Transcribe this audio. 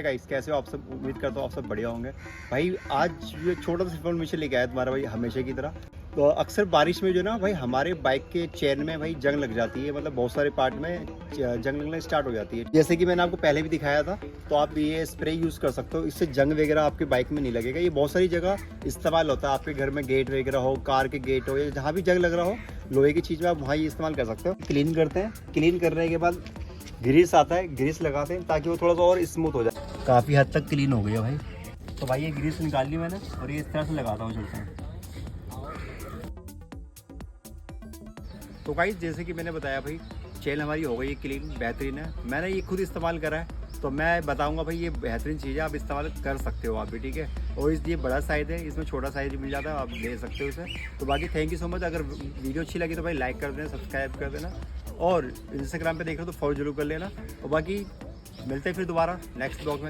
Guys, कैसे हो आप सब? उम्मीद करता हूँ आप सब बढ़िया होंगे। भाई आज ये छोटा सा इन्फॉर्मेशन लेके आया तुम्हारा भाई हमेशा की तरह। तो अक्सर बारिश में जो ना भाई हमारे बाइक के चेन में भाई जंग लग जाती है, मतलब बहुत सारे पार्ट में जंग लगना स्टार्ट हो जाती है। जैसे कि मैंने आपको पहले भी दिखाया था, तो आप ये स्प्रे यूज़ कर सकते हो, इससे जंग वगैरह आपके बाइक में नहीं लगेगा। ये बहुत सारी जगह इस्तेमाल होता है, आपके घर में गेट वगैरह हो, कार के गेट हो, या जहाँ भी जंग लग रहा हो लोहे की चीज़ में, आप वहाँ ये इस्तेमाल कर सकते हो। क्लीन करते हैं, क्लीन करने के बाद ग्रीस आता है, ग्रीस लगाते हैं ताकि वो थोड़ा सा और स्मूथ हो जाए। काफ़ी हद तक क्लीन हो गई है भाई। तो भाई ये ग्रीस निकाल ली मैंने और ये इस तरह से लगाता हूँ, चलते हैं। तो भाई जैसे कि मैंने बताया भाई, चेन हमारी हो गई है क्लीन, बेहतरीन है। मैंने ये खुद इस्तेमाल करा है तो मैं बताऊंगा भाई, ये बेहतरीन चीज़ है, आप इस्तेमाल कर सकते हो आप भी, ठीक है। और ये बड़ा साइज़ है, इसमें छोटा साइज़ मिल जाता है, आप ले सकते हो इसे। तो बाकी थैंक यू सो मच। अगर वीडियो अच्छी लगी तो भाई लाइक कर देना, सब्सक्राइब कर देना, और इंस्टाग्राम पे देख रहे हो तो फॉलो जरूर कर लेना। और बाकी मिलते हैं फिर दोबारा नेक्स्ट ब्लॉग में।